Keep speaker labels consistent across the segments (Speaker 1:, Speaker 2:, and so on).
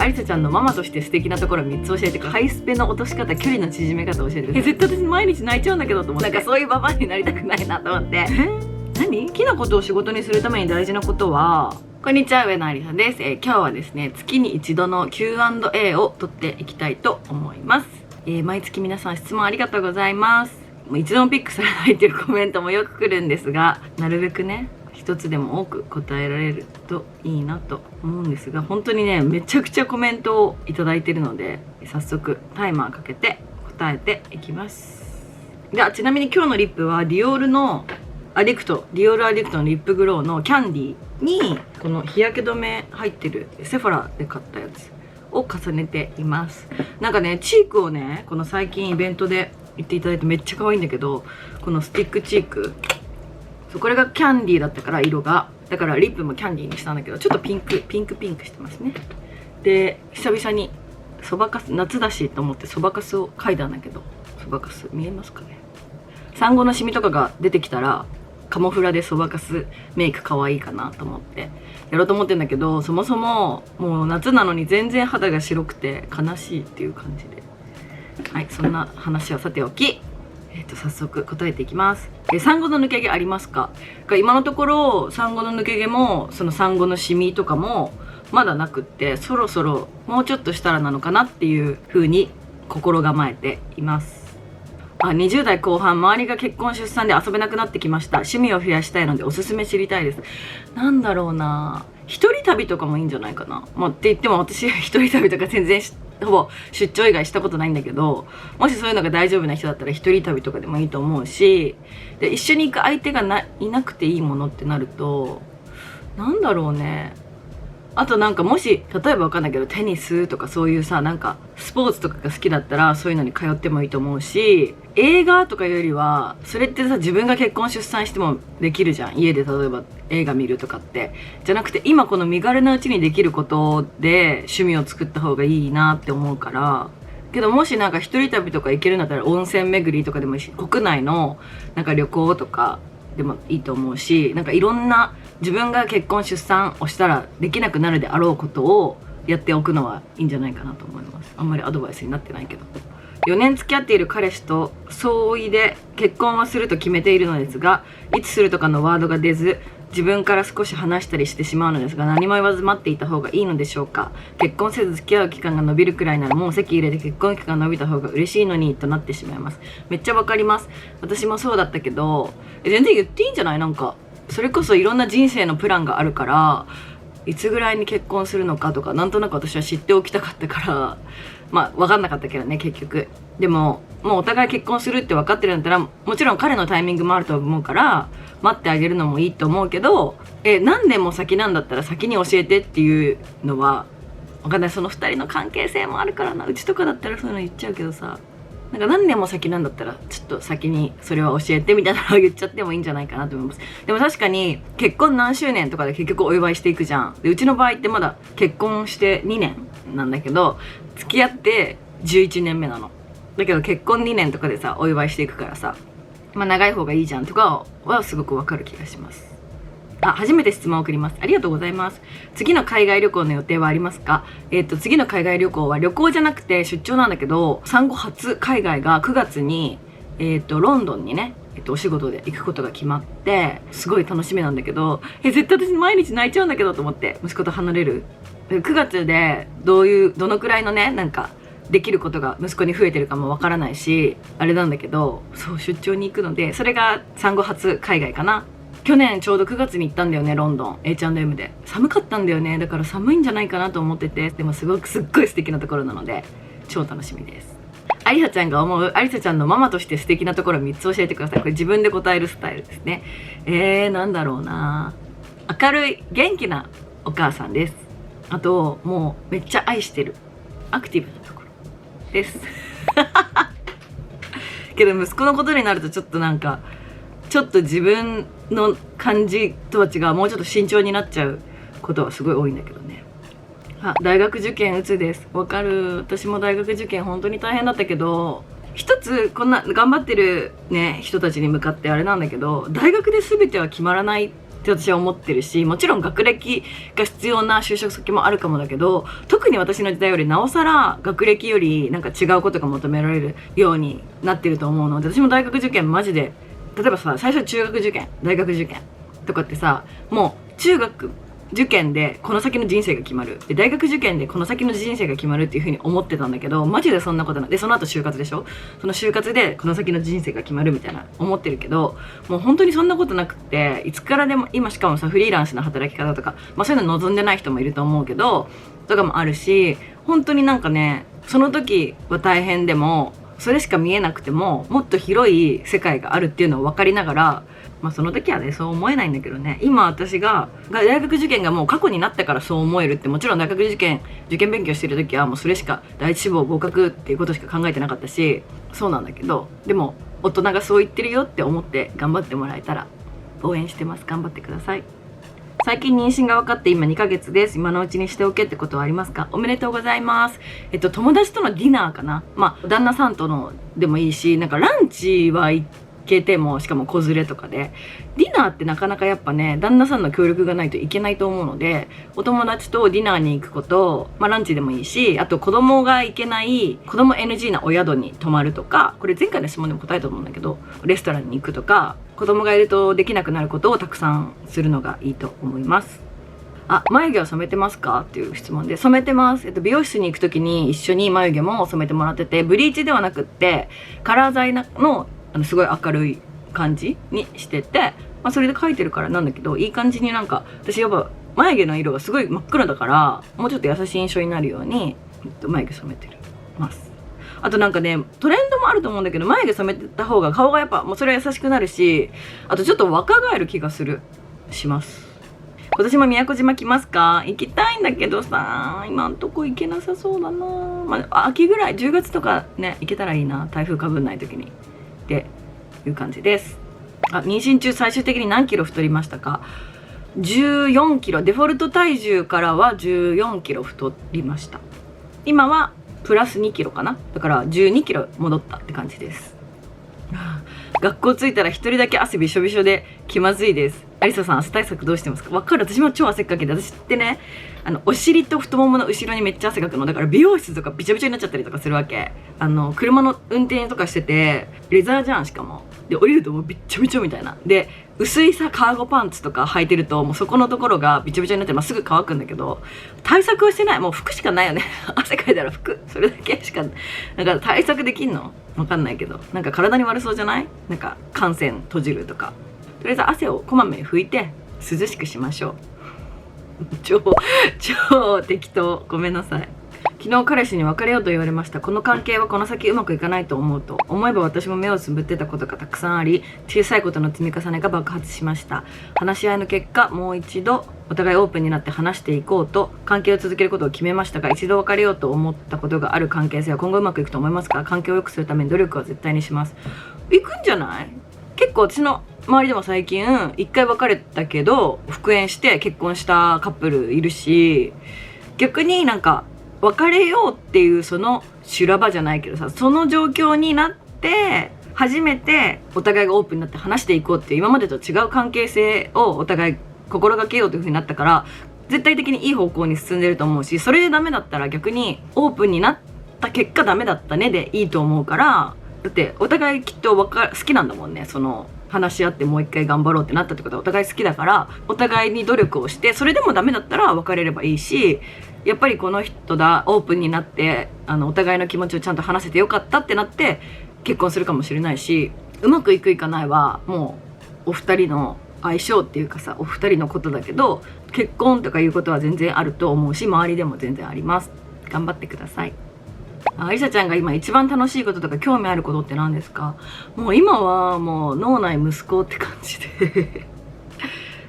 Speaker 1: りさちゃんのママとして素敵なところ3つ教えて、ハイスペの落とし方、距離の縮め方教えてください。絶対私毎日泣いちゃうんだけどと思って、なんかそういうババアになりたくないなと思って。何？好きなことを仕事にするために大事なことは、こんにちは、上野ありさです。今日はですね、月に一度の Q&A を取っていきたいと思います。毎月皆さん質問ありがとうございます。もう一度もピックされないっていうコメントもよく来るんですが、なるべくね、一つでも多く答えられるといいなと思うんですが、本当にね、めちゃくちゃコメントをいただいているので、早速タイマーかけて答えていきます。で、ちなみに今日のリップはディオールアディクトのリップグローのキャンディーにこの日焼け止め入ってるセフォラで買ったやつを重ねています。なんかね、チークをね、この最近イベントで言っていただいてめっちゃ可愛いんだけど、このスティックチーク、これがキャンディーだったから、色がだからリップもキャンディーにしたんだけど、ちょっとピンクしてますね。で、久々にそばかす、夏だしと思ってそばかすを嗅いだんだけど、そばかす見えますかね。産後のシミとかが出てきたらカモフラでそばかすメイク可愛いかなと思ってやろうと思ってんだけど、そもそももう夏なのに全然肌が白くて悲しいっていう感じで、はい、そんな話はさておき、早速答えていきます。産後の抜け毛ありますか？今のところ産後の抜け毛もその産後のシミとかもまだなくって、そろそろもうちょっとしたらなのかなっていう風に心構えています。20代後半、周りが結婚出産で遊べなくなってきました。趣味を増やしたいのでおすすめ知りたいです。なんだろうな、一人旅とかもいいんじゃないかな。って言っても私一人旅とか全然ほぼ出張以外したことないんだけど、もしそういうのが大丈夫な人だったら一人旅とかでもいいと思うし、で一緒に行く相手がいなくていいものってなると、なんだろうね。あとなんか、もし例えばわかんないけどテニスとかそういうさ、なんかスポーツとかが好きだったらそういうのに通ってもいいと思うし、映画とかよりはそれってさ、自分が結婚出産してもできるじゃん。家で例えば映画見るとかって、じゃなくて今この身軽なうちにできることで趣味を作った方がいいなって思うから。けどもしなんか一人旅とか行けるんだったら温泉巡りとかでもいいし、国内のなんか旅行とかでもいいと思うし、なんかいろんな自分が結婚出産をしたらできなくなるであろうことをやっておくのはいいんじゃないかなと思います。あんまりアドバイスになってないけど。4年付き合っている彼氏と相違で結婚はすると決めているのですが、いつするとかのワードが出ず、自分から少し話したりしてしまうのですが、何も言わず待っていた方がいいのでしょうか。結婚せず付き合う期間が伸びるくらいならもう籍入れて結婚期間が伸びた方が嬉しいのにとなってしまいます。めっちゃわかります。私もそうだったけど、全然言っていいんじゃない？なんかそれこそいろんな人生のプランがあるから、いつぐらいに結婚するのかとかなんとなく私は知っておきたかったから、分かんなかったけどね、結局。でももうお互い結婚するって分かってるんだったら、もちろん彼のタイミングもあると思うから待ってあげるのもいいと思うけど、何年も先なんだったら先に教えてっていうのは分かんない。その2人の関係性もあるからな。うちとかだったらそういうの言っちゃうけどさ、なんか何年も先なんだったらちょっと先にそれは教えてみたいなのを言っちゃってもいいんじゃないかなと思います。でも確かに結婚何周年とかで結局お祝いしていくじゃん。でうちの場合ってまだ結婚して2年なんだけど、付き合って11年目なの。だけど結婚2年とかでさお祝いしていくからさ、長い方がいいじゃんとかはすごくわかる気がします。初めて質問を送ります。ありがとうございます。次の海外旅行の予定はありますか？次の海外旅行は旅行じゃなくて出張なんだけど、産後初海外が9月に、ロンドンにね、お仕事で行くことが決まって、すごい楽しみなんだけど、絶対私毎日泣いちゃうんだけどと思って、息子と離れる。9月でどのくらいのね、なんかできることが息子に増えてるかもわからないし、あれなんだけど、そう出張に行くので、それが産後初海外かな。去年ちょうど9月に行ったんだよね、ロンドン H&M で。寒かったんだよね。だから寒いんじゃないかなと思ってて、でもすっごい素敵なところなので超楽しみです。ありさちゃんが思うありさちゃんのママとして素敵なところ3つ教えてください。これ自分で答えるスタイルですね。なんだろうな、明るい元気なお母さんです。あともうめっちゃ愛してるアクティブなところですけど息子のことになるとちょっとなんかちょっと自分の感じとは違う、もうちょっと慎重になっちゃうことはすごい多いんだけどね。大学受験鬱です。わかる。私も大学受験本当に大変だったけど、一つこんな頑張ってるね人たちに向かってあれなんだけど、大学で全ては決まらないっって私は思ってるし、もちろん学歴が必要な就職先もあるかもだけど、特に私の時代よりなおさら学歴よりなんか違うことが求められるようになってると思うので、私も大学受験マジで、例えばさ、最初中学受験、大学受験とかってさ、もう中学受験でこの先の人生が決まる、で大学受験でこの先の人生が決まるっていう風に思ってたんだけど、マジでそんなことないで、その後就活でしょ、その就活でこの先の人生が決まるみたいな思ってるけど、もう本当にそんなことなくって、いつからでも、今しかもさフリーランスの働き方とか、そういうの望んでない人もいると思うけどとかもあるし、本当になんかね、その時は大変でもそれしか見えなくてももっと広い世界があるっていうのを分かりながら、その時はねそう思えないんだけどね、今私が大学受験がもう過去になってからそう思えるって、もちろん大学受験勉強してる時はもうそれしか、第一志望合格っていうことしか考えてなかったし、そうなんだけど、でも大人がそう言ってるよって思って頑張ってもらえたら応援してます。頑張ってください。最近妊娠が分かって今2ヶ月です。今のうちにしておけってことはありますか？おめでとうございます。友達とのディナーかな、旦那さんとのでもいいし、なんかランチは行けても、しかも子連れとかで、ディナーってなかなかやっぱね、旦那さんの協力がないといけないと思うので、お友達とディナーに行くこと、ランチでもいいし、あと子供が行けない子供 NG なお宿に泊まるとか、これ前回の質問でも答えたと思うんだけど、レストランに行くとか、子供がいるとできなくなることをたくさんするのがいいと思います。眉毛は染めてますかっていう質問で、染めてます。美容室に行くときに一緒に眉毛も染めてもらってて、ブリーチではなくってカラー剤のすごい明るい感じにしてて、それで描いてるからなんだけど、いい感じになんか、私やっぱ眉毛の色がすごい真っ黒だから、もうちょっと優しい印象になるように眉毛染めてます。あとなんかね、トレンドもあると思うんだけど、眉毛染めてた方が顔がやっぱもうそれは優しくなるし、あとちょっと若返る気がします。今年も宮古島来ますか？行きたいんだけどさ、今んとこ行けなさそうだな。秋ぐらい、10月とかね、行けたらいいな。台風かぶんない時にっていう感じです。妊娠中最終的に何キロ太りましたか？14キロ。デフォルト体重からは14キロ太りました。今はプラス2キロかな。だから12キロ戻ったって感じです。学校着いたら一人だけ汗びしょびしょで気まずいです。アリサさん、汗対策どうしてますか？わかる。私も超汗っかきで、私ってね、お尻と太ももの後ろにめっちゃ汗かくの。だから美容室とかびちゃびちゃになっちゃったりとかするわけ。車の運転とかしてて、レザーじゃん、しかも。で、降りるともうびっちょびちょみたいな。で、薄いさ、カーゴパンツとか履いてると、もうそこのところがびちょびちょになってすぐ乾くんだけど、対策はしてない。もう服しかないよね。汗かいたら服。それだけしか。だから対策できんの？わかんないけど。なんか体に悪そうじゃない？なんか汗腺閉じるとか。とりあえず汗をこまめに拭いて涼しくしましょう。超適当。ごめんなさい。昨日彼氏に別れようと言われました。この関係はこの先うまくいかないと思えば私も目をつぶってたことがたくさんあり、小さいことの積み重ねが爆発しました。話し合いの結果、もう一度お互いオープンになって話していこうと関係を続けることを決めましたが、一度別れようと思ったことがある関係性は今後うまくいくと思いますか？関係を良くするために努力は絶対にします。いくんじゃない？結構私の周りでも最近一回別れたけど復縁して結婚したカップルいるし、逆になんか別れようっていうその修羅場じゃないけどさ、その状況になって初めてお互いがオープンになって話していこうっていう、今までと違う関係性をお互い心がけようという風になったから、絶対的にいい方向に進んでると思うし、それでダメだったら逆にオープンになった結果ダメだったねでいいと思うから、だってお互いきっと好きなんだもんね。その話し合ってもう一回頑張ろうってなったってことはお互い好きだから、お互いに努力をして、それでもダメだったら別れればいいし、やっぱりこの人だ、オープンになってお互いの気持ちをちゃんと話せてよかったってなって結婚するかもしれないし、うまくいくいかないはもうお二人の相性っていうかさ、お二人のことだけど、結婚とかいうことは全然あると思うし、周りでも全然あります。頑張ってください。りさちゃんが今一番楽しいこととか興味あることって何ですか？もう今はもう脳内息子って感じで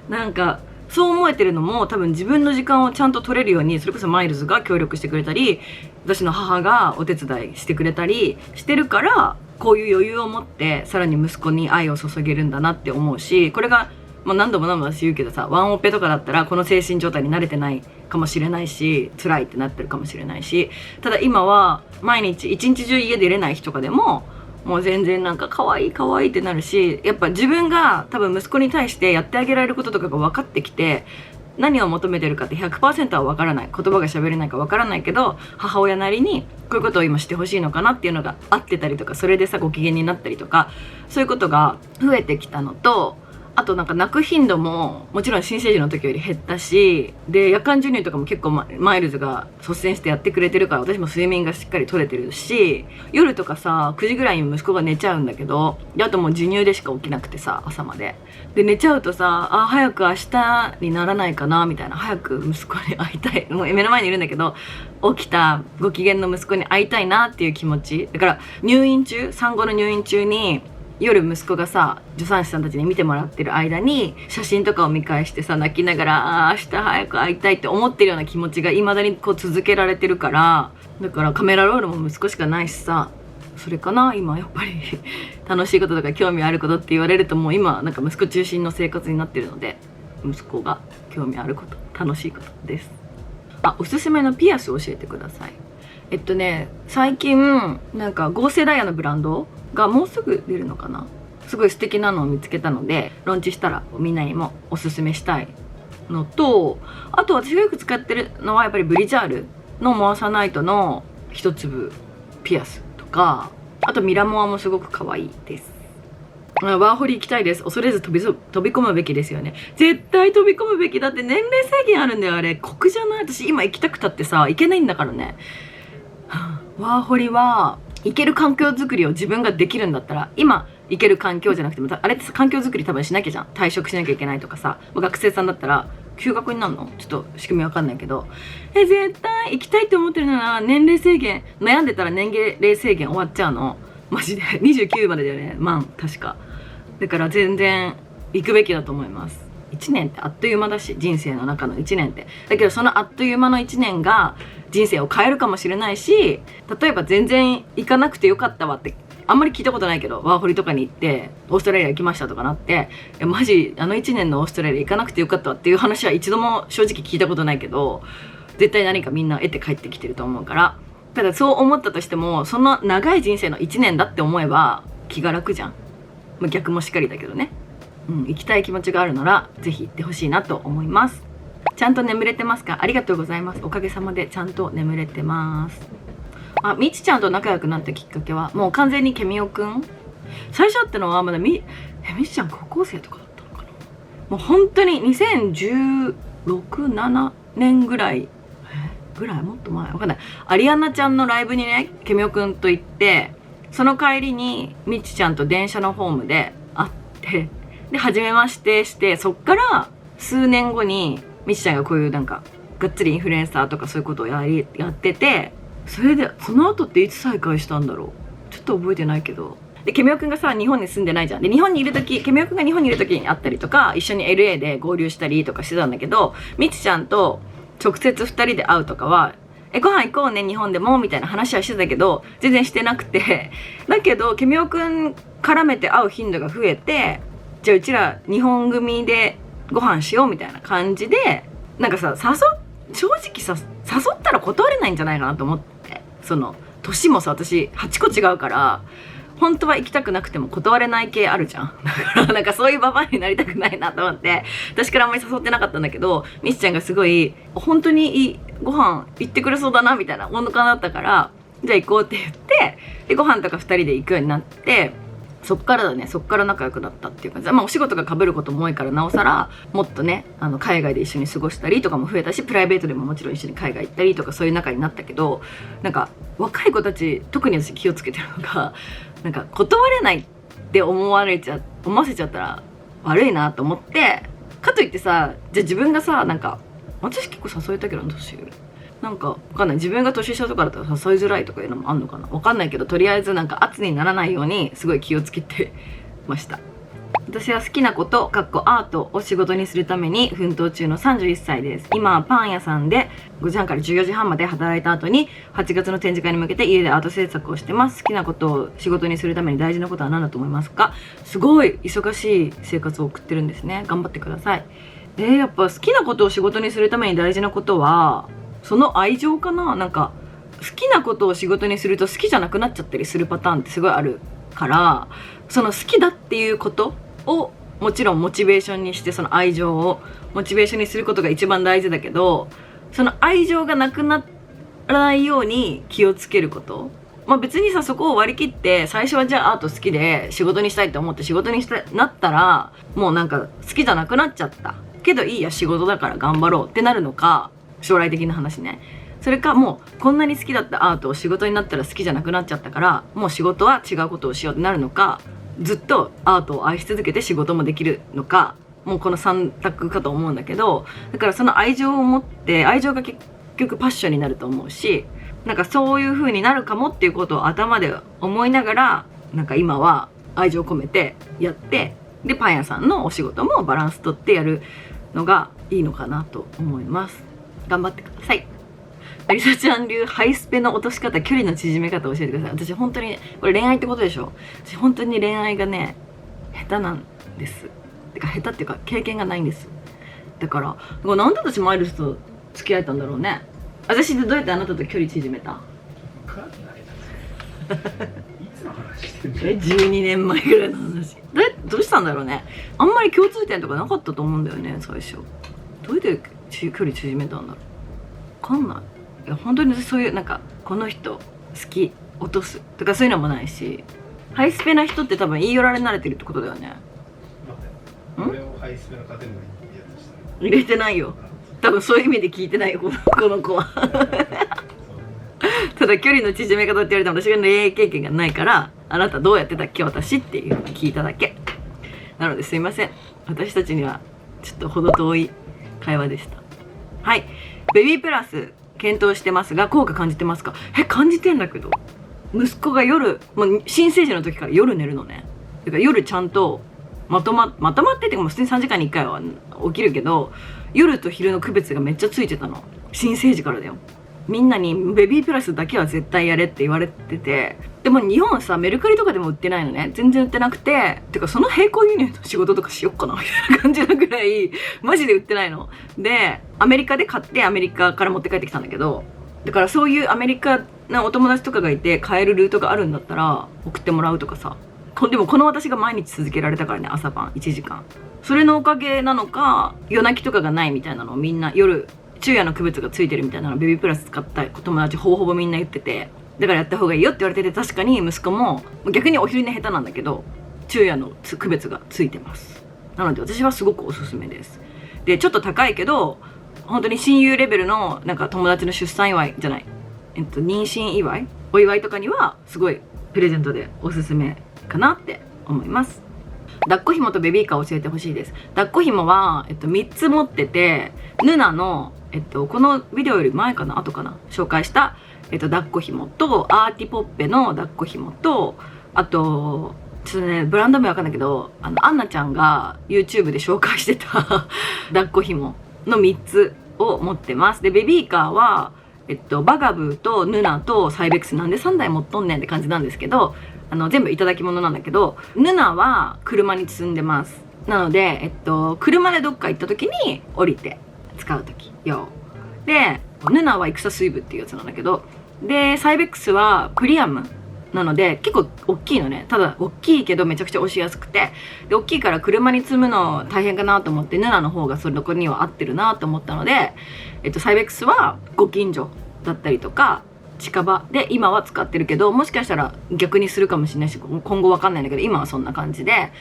Speaker 1: なんかそう思えてるのも多分自分の時間をちゃんと取れるように、それこそマイルズが協力してくれたり、私の母がお手伝いしてくれたりしてるから、こういう余裕を持ってさらに息子に愛を注げるんだなって思うし、これがもう何度も私言うけどさ、ワンオペとかだったらこの精神状態に慣れてないかもしれないし、辛いってなってるかもしれないし、ただ今は毎日一日中家出れない日とかでももう全然なんか可愛い可愛いってなるし、やっぱ自分が多分息子に対してやってあげられることとかが分かってきて、何を求めてるかって 100% は分からない、言葉が喋れないか分からないけど、母親なりにこういうことを今してほしいのかなっていうのが合ってたりとか、それでさご機嫌になったりとか、そういうことが増えてきたのと、あとなんか泣く頻度ももちろん新生児の時より減ったし、で夜間授乳とかも結構マイルズが率先してやってくれてるから、私も睡眠がしっかり取れてるし、夜とかさ9時ぐらいに息子が寝ちゃうんだけど、であともう授乳でしか起きなくてさ、朝まで寝ちゃうとさ、早く明日にならないかなみたいな、早く息子に会いたい、もう目の前にいるんだけど起きたご機嫌の息子に会いたいなっていう気持ちだから、産後の入院中に夜息子がさ助産師さんたちに見てもらってる間に写真とかを見返してさ、泣きながら明日早く会いたいって思ってるような気持ちがいまだにこう続けられてるから、だからカメラロールも息子しかないしさ、それかな今やっぱり楽しいこととか興味あることって言われると、もう今なんか息子中心の生活になってるので、息子が興味あること楽しいことです。おすすめのピアス教えてください。最近なんか合成ダイヤのブランドがもうすぐ出るのかな、すごい素敵なのを見つけたので、ローンチしたらみんなにもおすすめしたいのと、あと私がよく使ってるのはやっぱりブリジャールのモアサナイトの一粒ピアスとか、あとミラモアもすごく可愛いです。ワーホリ行きたいです。恐れず飛び込むべきですよね。絶対飛び込むべきだって、年齢制限あるんだよあれ。酷じゃない？私今行きたくたってさ行けないんだからね。ワーホリは行ける環境づくりを自分ができるんだったら、今行ける環境じゃなくても、あれって環境づくり多分しなきゃじゃん。退職しなきゃいけないとかさ、学生さんだったら休学になるの？ちょっと仕組みわかんないけど、絶対行きたいって思ってるなら年齢制限、悩んでたら年齢制限終わっちゃうのマジで。29までだよね、確か。だから全然行くべきだと思います。1年ってあっという間だし、人生の中の1年って。だけどそのあっという間の1年が人生を変えるかもしれないし、例えば全然行かなくてよかったわって、あんまり聞いたことないけど、ワーホリとかに行ってオーストラリア行きましたとかなって、マジあの1年のオーストラリア行かなくてよかったわっていう話は一度も正直聞いたことないけど、絶対何かみんな得て帰ってきてると思うから。ただそう思ったとしても、その長い人生の1年だって思えば気が楽じゃん。逆もしっかりだけどね。行きたい気持ちがあるならぜひ行ってほしいなと思います。ちゃんと眠れてますか？ありがとうございます。おかげさまでちゃんと眠れてます。みちちゃんと仲良くなったきっかけはもう完全にケミオくん。最初会ったのはまだみちちゃん高校生とかだったのかな。もう本当に2016、7年ぐらいもっと前わかんない。アリアナちゃんのライブにね、ケミオくんと行って、その帰りにみちちゃんと電車のホームで会って、で初めましてして、そっから数年後にみちちゃんがこういうなんかがっつりインフルエンサーとかそういうことをやってて、それでその後っていつ再会したんだろう、ちょっと覚えてないけど。でケミオくんがさ日本に住んでないじゃん。でケミオくんが日本にいる時に会ったりとか、一緒に LA で合流したりとかしてたんだけど、みちちゃんと直接2人で会うとかはご飯行こうね日本でもみたいな話はしてたけど、全然してなくて、だけどケミオくん絡めて会う頻度が増えて、じゃあうちら日本組でご飯しようみたいな感じで、なんかさ正直さ誘ったら断れないんじゃないかなと思って、その年もさ私8個違うから、本当は行きたくなくても断れない系あるじゃん。だからなんかそういうババアになりたくないなと思って、私からあんまり誘ってなかったんだけど、みちちゃんがすごい本当にご飯行ってくれそうだなみたいな温感だったから、じゃあ行こうって言って、でご飯とか2人で行くようになって、そっから仲良くなったっていう感じで、お仕事が被ることも多いからなおさらもっとね、海外で一緒に過ごしたりとかも増えたし、プライベートでももちろん一緒に海外行ったりとか、そういう仲になったけど、なんか若い子たち特に私気をつけてるのが、なんか断れないって思わせちゃったら悪いなと思って、かといってさ、じゃあ自分がさ、なんか私結構誘えたけど年上なんかわかんない、自分が年下とかだったら誘いづらいとかいうのもあんのかな、わかんないけど、とりあえずなんか圧にならないようにすごい気をつけてました。私は好きなことアートを仕事にするために奮闘中の31歳です。今はパン屋さんで5時半から14時半まで働いた後に、8月の展示会に向けて家でアート制作をしてます。好きなことを仕事にするために大事なことは何だと思いますか？すごい忙しい生活を送ってるんですね。頑張ってください。やっぱ好きなことを仕事にするために大事なことはその愛情かな。なんか好きなことを仕事にすると好きじゃなくなっちゃったりするパターンってすごいあるからその好きだっていうことをもちろんモチベーションにして、その愛情をモチベーションにすることが一番大事だけど、その愛情がなくならないように気をつけること。まあ別にさ、そこを割り切って最初はじゃあアート好きで仕事にしたいと思って仕事になったらもうなんか好きじゃなくなっちゃったけどいいや仕事だから頑張ろうってなるのか、将来的な話ね。それかもうこんなに好きだったアートを仕事になったら好きじゃなくなっちゃったからもう仕事は違うことをしようってなるのか、ずっとアートを愛し続けて仕事もできるのか、もうこの3択かと思うんだけど、だからその愛情を持って、愛情が結局パッションになると思うし、なんかそういう風になるかもっていうことを頭で思いながら、なんか今は愛情を込めてやって、でパン屋さんのお仕事もバランスとってやるのがいいのかなと思います。頑張ってください。りさちゃん流ハイスペの落とし方、距離の縮め方を教えてください。私本当にこれ恋愛ってことでしょ。私本当に恋愛がね下手なんです。てか下手っていうか経験がないんです。だからなんで私マイルスと付き合えたんだろうね。私でどうやってあなたと距離縮めた？
Speaker 2: いつの話してんの
Speaker 1: ？12年前ぐらいの話。どうしたんだろうね。あんまり共通点とかなかったと思うんだよね最初。どうやって距離縮めたんだろう。分かんない。いや本当にそういうなんかこの人好き落とすとかそういうのもないし、ハイスペな人って多分言い寄られ慣れてるってことだよね。
Speaker 2: 待って、俺をハイスペのカテゴリーに入れようとしたら
Speaker 1: 入れてないよ。多分そういう意味で聞いてないよこの子は。ただ距離の縮め方って言われても私が恋愛経験がないから、あなたどうやってたっけ私っていうのを聞いただけなのですいません。私たちにはちょっと程遠い会話でした。はい、ベビープラス検討してますが効果感じてますか？感じてんだけど、息子が夜、新生児の時から夜寝るのね。だから夜ちゃんとまとまってても普通に3時間に1回は起きるけど、夜と昼の区別がめっちゃついてたの。新生児からだよ。みんなにベビープラスだけは絶対やれって言われてて、でも日本さメルカリとかでも売ってないのね。全然売ってなくて、てかその並行輸入の仕事とかしよっかなみたいな感じなぐらいマジで売ってないので、アメリカで買ってアメリカから持って帰ってきたんだけど、だからそういうアメリカのお友達とかがいて買えるルートがあるんだったら送ってもらうとかさ。でもこの私が毎日続けられたからね、朝晩1時間。それのおかげなのか、夜泣きとかがないみたいなのをみんな夜昼夜の区別がついてるみたいなのをベビープラス使った友達ほぼみんな言ってて、だからやった方がいいよって言われてて、確かに息子も逆にお昼寝下手なんだけど昼夜の区別がついてます。なので私はすごくおすすめです。でちょっと高いけど本当に親友レベルのなんか友達の出産祝いじゃない、妊娠祝いお祝いとかにはすごいプレゼントでおすすめかなって思います。抱っこ紐とベビーカー教えてほしいです。抱っこ紐は、3つ持ってて、ヌナの、このビデオより前かな後かな紹介した、抱っこ紐とアーティポッペの抱っこ紐と、あとちょっとねブランド名わかんないけどアンナちゃんが YouTube で紹介してた抱っこ紐の3つを持ってます。でベビーカーはバガブーとヌナとサイベックスなんで3台持っとんねんって感じなんですけど、全部いただき物なんだけど、ヌナは車に積んでます。なので、車でどっか行った時に降りて使う時用で、ヌナはイクサスイブっていうやつなんだけど、でサイベックスはプリアムなので結構大きいのね。ただ大きいけどめちゃくちゃ押しやすくて、で大きいから車に積むの大変かなと思って、ヌナの方がそこには合ってるなと思ったので、サイベックスはご近所だったりとか近場で今は使ってるけど、もしかしたら逆にするかもしれないし今後わかんないんだけど、今はそんな感じで、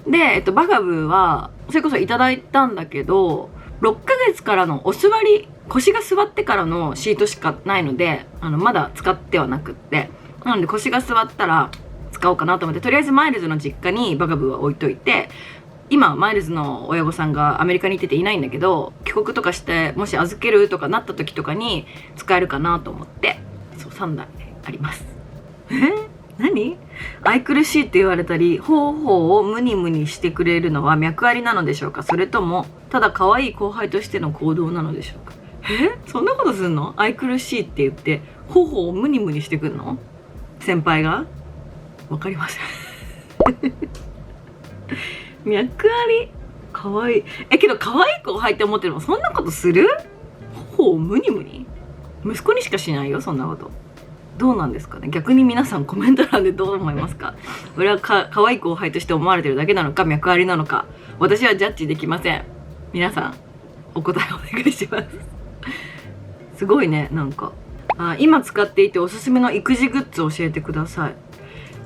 Speaker 1: バガブーはそれこそいただいたんだけど、6ヶ月からのお座り、腰が座ってからのシートしかないのでまだ使ってはなくって、なので腰が座ったら使おうかなと思って、とりあえずマイルズの実家にバガブーは置いといて、今マイルズの親御さんがアメリカに行ってていないんだけど、帰国とかしてもし預けるとかなった時とかに使えるかなと思って、そう3台あります。何？愛くるしいって言われたり頬をムニムニしてくれるのは脈ありなのでしょうか、それともただ可愛い後輩としての行動なのでしょうか。そんなことすんの？愛くるしいって言って頬をムニムニしてくんの？先輩が？わかりません。脈ありかわいい。けど可愛い後輩って思ってるの？そんなことする？頬をムニムニ？息子にしかしないよそんなこと。どうなんですかね。逆に皆さんコメント欄でどう思いますか。俺は可愛い後輩として思われてるだけなのか、脈ありなのか、私はジャッジできません。皆さんお答えお願いします。すごいね。なんか今使っていておすすめの育児グッズを教えてください。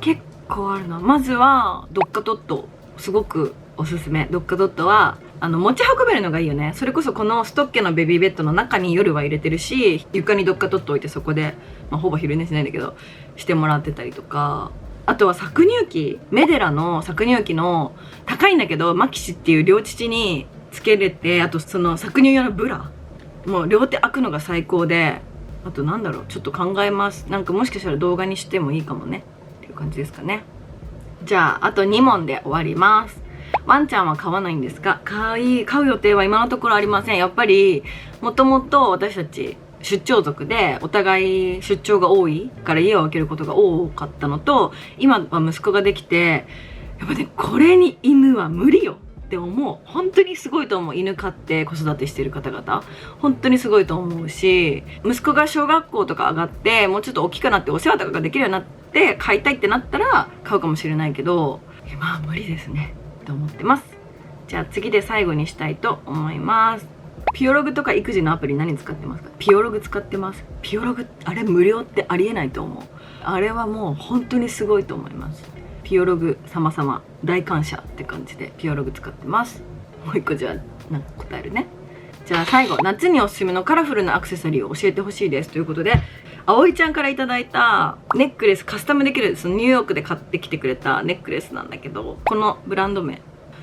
Speaker 1: 結構あるな。まずはドッカトット、すごくおすすめ。ドッカトットは持ち運べるのがいいよね。それこそこのストッケのベビーベッドの中に夜は入れてるし、床にドッカトット置いてそこで、ほぼ昼寝しないんだけどしてもらってたりとか、あとは搾乳機、メデラの搾乳機の高いんだけどマキシっていう両乳につけれて、あとその搾乳用のブラもう両手開くのが最高で、あとなんだろう、ちょっと考えます。なんかもしかしたら動画にしてもいいかもねっていう感じですかね。じゃああと2問で終わります。ワンちゃんは飼わないんですか。飼う予定は今のところありません。やっぱりもともと私たち出張族でお互い出張が多いから家を空けることが多かったのと、今は息子ができて、やっぱねこれに犬は無理よって思う。本当にすごいと思う。犬飼って子育てしてる方々本当にすごいと思うし、息子が小学校とか上がってもうちょっと大きくなってお世話とかができるようになって飼いたいってなったら飼うかもしれないけど、今は無理ですねと思ってます。じゃあ次で最後にしたいと思います。ピオログとか育児のアプリ何使ってますか。ピオログ使ってます。ピオログあれ無料ってありえないと思う。あれはもう本当にすごいと思います。ピオログ様々大感謝って感じでピオログ使ってます。もう一個じゃあなんか答えるね。じゃあ最後、夏におすすめのカラフルなアクセサリーを教えてほしいですということで、葵ちゃんからいただいたネックレス、カスタムできる、そのニューヨークで買ってきてくれたネックレスなんだけど、このブランド名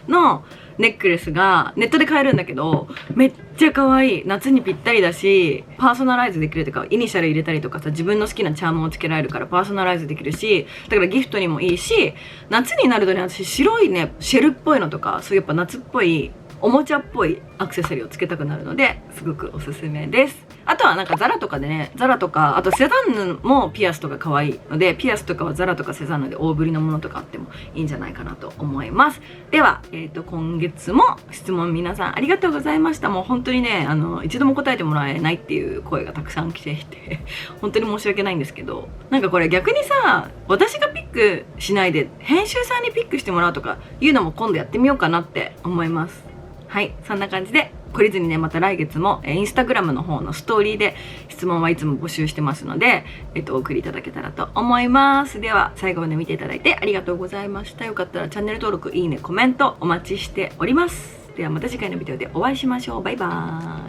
Speaker 1: のネックレスがネットで買えるんだけど、めっちゃ可愛い。夏にぴったりだし、パーソナライズできるとか、イニシャル入れたりとかさ、自分の好きなチャームをつけられるからパーソナライズできるし、だからギフトにもいいし、夏になるとね、私白いねシェルっぽいのとか、そういうやっぱ夏っぽいおもちゃっぽいアクセサリーをつけたくなるので、すごくおすすめです。あとはなんかザラとかでね、ザラとかあとセザンヌもピアスとか可愛いので、ピアスとかはザラとかセザンヌで大ぶりのものとかあってもいいんじゃないかなと思います。では、今月も質問皆さんありがとうございました。もう本当にね、一度も答えてもらえないっていう声がたくさん来ていて本当に申し訳ないんですけど、なんかこれ逆にさ、私がピックしないで編集さんにピックしてもらうとかいうのも今度やってみようかなって思います。はい、そんな感じで懲りずにね、また来月もインスタグラムの方のストーリーで質問はいつも募集してますので、お送りいただけたらと思います。では最後まで見ていただいてありがとうございました。よかったらチャンネル登録、いいね、コメントお待ちしております。ではまた次回のビデオでお会いしましょう。バイバーイ。